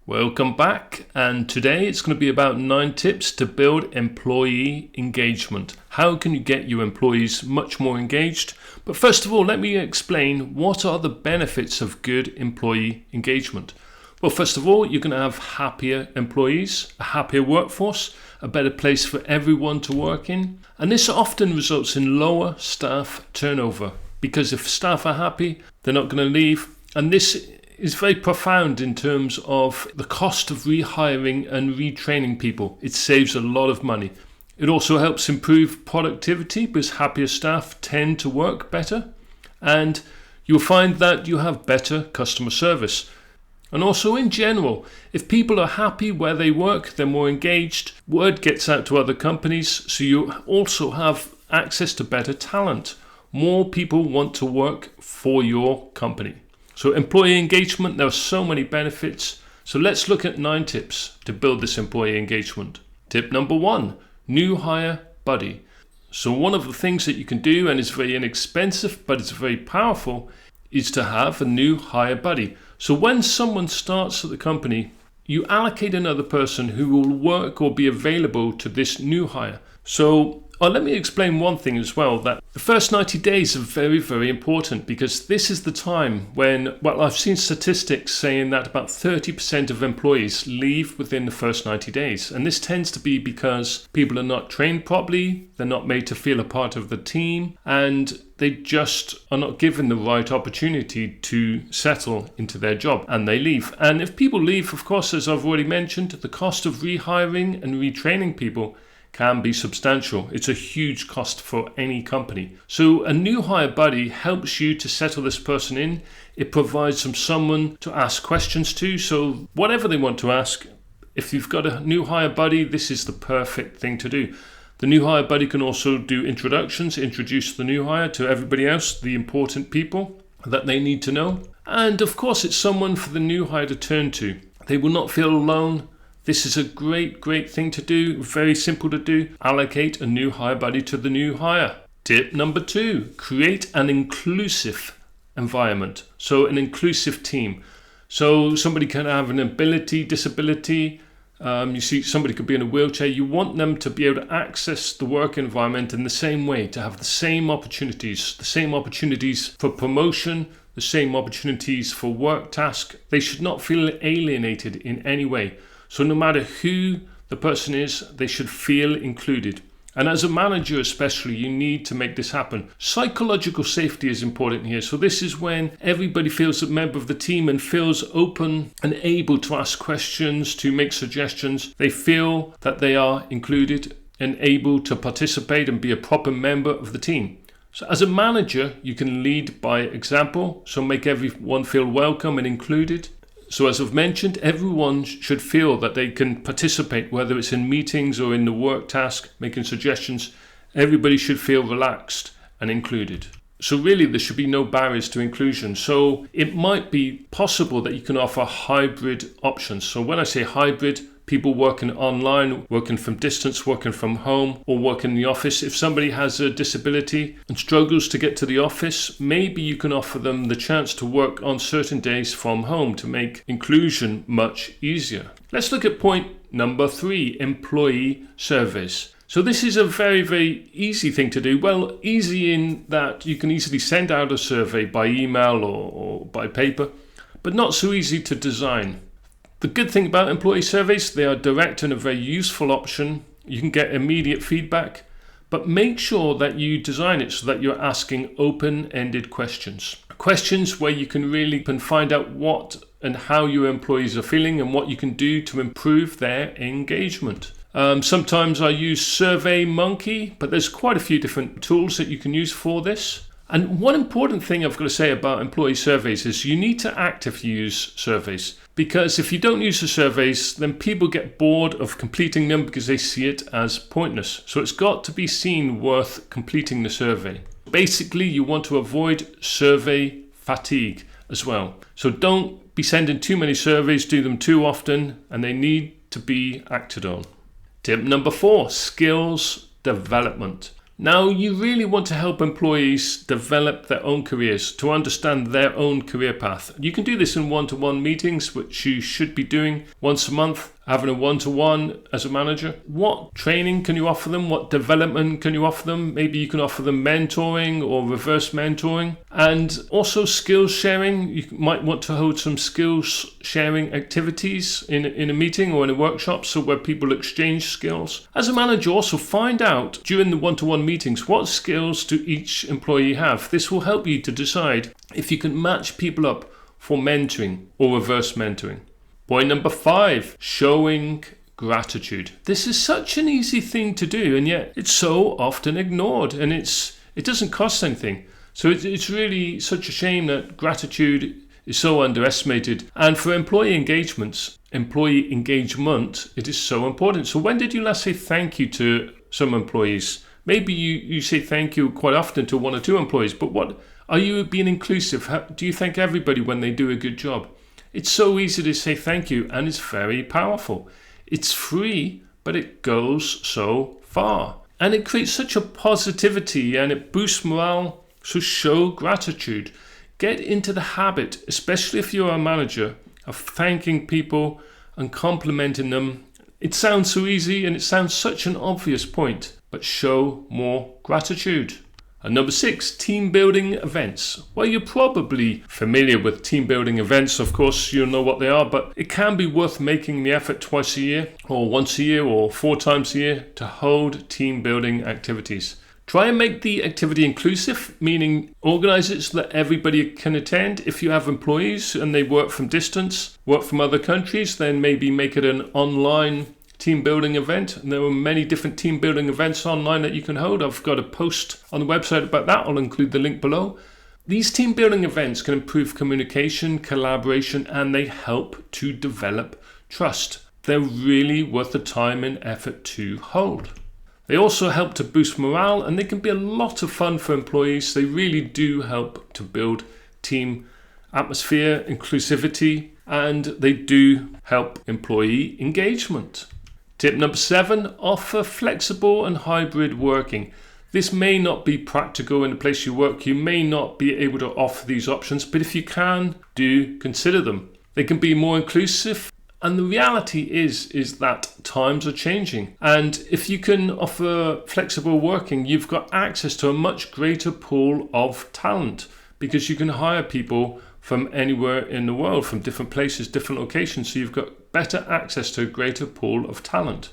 Welcome back, and today it's going to be about 9 tips to build employee engagement. How can you get your employees much more engaged? But first of all, let me explain what are the benefits of good employee engagement. Well, first of all, you're going to have happier employees, a happier workforce, a better place for everyone to work in. And this often results in lower staff turnover because if staff are happy, they're not going to leave. And this is very profound in terms of the cost of rehiring and retraining people. It saves a lot of money. It also helps improve productivity because happier staff tend to work better, and you'll find that you have better customer service. And also in general, if people are happy where they work, they're more engaged, word gets out to other companies, so you also have access to better talent. More people want to work for your company. So employee engagement, there are so many benefits. So let's look at 9 tips to build this employee engagement. Tip number 1, new hire buddy. So one of the things that you can do, and it's very inexpensive, but it's very powerful, is to have a new hire buddy. So when someone starts at the company, you allocate another person who will work or be available to this new hire. So let me explain one thing as well, that the first 90 days are very, very important because this is the time when, I've seen statistics saying that about 30% of employees leave within the first 90 days. And this tends to be because people are not trained properly, they're not made to feel a part of the team, and they just are not given the right opportunity to settle into their job, and they leave. And if people leave, of course, as I've already mentioned, the cost of rehiring and retraining people can be substantial. It's a huge cost for any company. So a new hire buddy helps you to settle this person in. It provides them someone to ask questions to. So whatever they want to ask, if you've got a new hire buddy, this is the perfect thing to do. The new hire buddy can also do introductions, introduce the new hire to everybody else, the important people that they need to know. And of course, it's someone for the new hire to turn to. They will not feel alone. This is a great thing to do, very simple to do. Allocate a new hire buddy to the new hire. Tip number 2, create an inclusive environment. So an inclusive team. So somebody can have an disability. You see somebody could be in a wheelchair. You want them to be able to access the work environment in the same way, to have the same opportunities for promotion, the same opportunities for work task. They should not feel alienated in any way. So no matter who the person is, they should feel included. And as a manager especially, you need to make this happen. Psychological safety is important here. So this is when everybody feels a member of the team and feels open and able to ask questions, to make suggestions. They feel that they are included and able to participate and be a proper member of the team. So as a manager, you can lead by example. So make everyone feel welcome and included. So as I've mentioned, everyone should feel that they can participate, whether it's in meetings or in the work task, making suggestions. Everybody should feel relaxed and included. So really, there should be no barriers to inclusion. So it might be possible that you can offer hybrid options. So when I say hybrid, people working online, working from distance, working from home, or working in the office. If somebody has a disability and struggles to get to the office, maybe you can offer them the chance to work on certain days from home to make inclusion much easier. Let's look at point number 3, employee surveys. So this is a very easy thing to do. Well, easy in that you can easily send out a survey by email or by paper, but not so easy to design. The good thing about employee surveys, they are direct and a very useful option. You can get immediate feedback, but make sure that you design it so that you're asking open-ended questions. Questions where you can find out what and how your employees are feeling and what you can do to improve their engagement. Sometimes I use SurveyMonkey, but there's quite a few different tools that you can use for this. And one important thing I've got to say about employee surveys is you need to actively use surveys, because if you don't use the surveys, then people get bored of completing them because they see it as pointless. So it's got to be seen worth completing the survey. Basically, you want to avoid survey fatigue as well. So don't be sending too many surveys, do them too often, and they need to be acted on. Tip number 4, skills development. Now, you really want to help employees develop their own careers, to understand their own career path. You can do this in one-to-one meetings, which you should be doing once a month, having a one-to-one as a manager. What training can you offer them? What development can you offer them? Maybe you can offer them mentoring or reverse mentoring, and also skills sharing. You might want to hold some skills sharing activities in a meeting or in a workshop, so where people exchange skills. As a manager, also find out during the one-to-one meetings what skills do each employee have. This will help you to decide if you can match people up for mentoring or reverse mentoring. Point number 5, showing gratitude. This is such an easy thing to do, and yet it's so often ignored, and it doesn't cost anything. So it's really such a shame that gratitude is so underestimated. And for employee engagement, it is so important. So when did you last say thank you to some employees? Maybe you say thank you quite often to 1 or 2 employees, but what are you being inclusive? Do you thank everybody when they do a good job? It's so easy to say thank you, and it's very powerful. It's free, but it goes so far. And it creates such a positivity, and it boosts morale. So show gratitude. Get into the habit, especially if you're a manager, of thanking people and complimenting them. It sounds so easy, and it sounds such an obvious point, but show more gratitude. And number 6, team building events. Well, you're probably familiar with team building events. Of course, you'll know what they are, but it can be worth making the effort twice a year, or once a year, or 4 times a year to hold team building activities. Try and make the activity inclusive, meaning organize it so that everybody can attend. If you have employees and they work from distance, work from other countries, then maybe make it an online team building event. And there are many different team building events online that you can hold. I've got a post on the website about that. I'll include the link below. These team building events can improve communication, collaboration, and they help to develop trust. They're really worth the time and effort to hold. They also help to boost morale, and they can be a lot of fun for employees. They really do help to build team atmosphere, inclusivity, and they do help employee engagement. Tip number 7, offer flexible and hybrid working. This may not be practical in the place you work. You may not be able to offer these options, but if you can, do consider them. They can be more inclusive, and the reality is that times are changing. And if you can offer flexible working, you've got access to a much greater pool of talent, because you can hire people from anywhere in the world, from different places, different locations. So you've got better access to a greater pool of talent.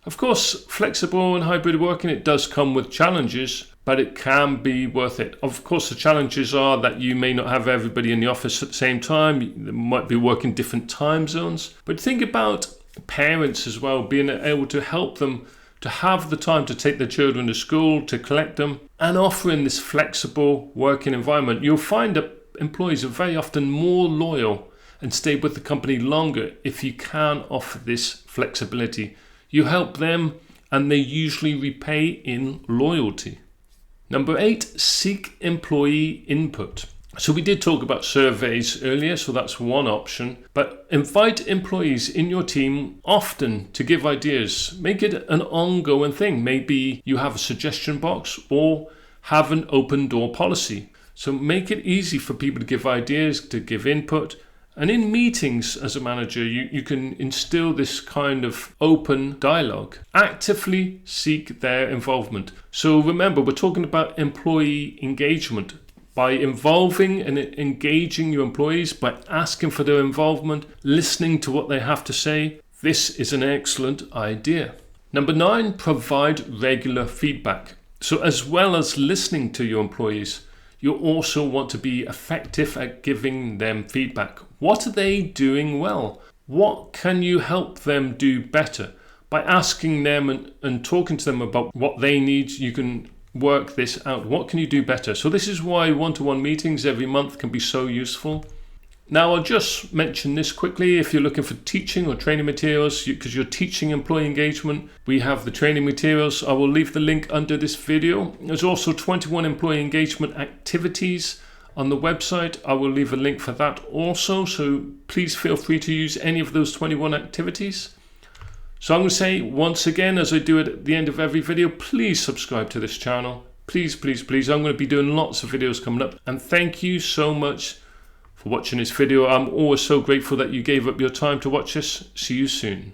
Of course, flexible and hybrid working, it does come with challenges, but it can be worth it. Of course, the challenges are that you may not have everybody in the office at the same time. They might be working different time zones. But think about parents as well, being able to help them to have the time to take their children to school, to collect them, and offering this flexible working environment. You'll find that employees are very often more loyal and stay with the company longer if you can offer this flexibility. You help them, and they usually repay in loyalty. Number 8, seek employee input. So we did talk about surveys earlier, so that's one option. But invite employees in your team often to give ideas. Make it an ongoing thing. Maybe you have a suggestion box or have an open door policy. So make it easy for people to give ideas, to give input. And in meetings as a manager, you can instill this kind of open dialogue. Actively seek their involvement. So remember, we're talking about employee engagement. By involving and engaging your employees, by asking for their involvement, listening to what they have to say, this is an excellent idea. Number 9, provide regular feedback. So as well as listening to your employees, you also want to be effective at giving them feedback. What are they doing well? What can you help them do better? By asking them and talking to them about what they need, you can work this out. What can you do better? So this is why one-to-one meetings every month can be so useful. Now, I'll just mention this quickly. If you're looking for teaching or training materials, because you're teaching employee engagement, we have the training materials. I will leave the link under this video. There's also 21 employee engagement activities on the website. I will leave a link for that also. So please feel free to use any of those 21 activities. So I'm going to say once again, as I do it at the end of every video, please subscribe to this channel. Please, please, please. I'm going to be doing lots of videos coming up. And thank you so much for watching this video. I'm always so grateful that you gave up your time to watch this. See you soon.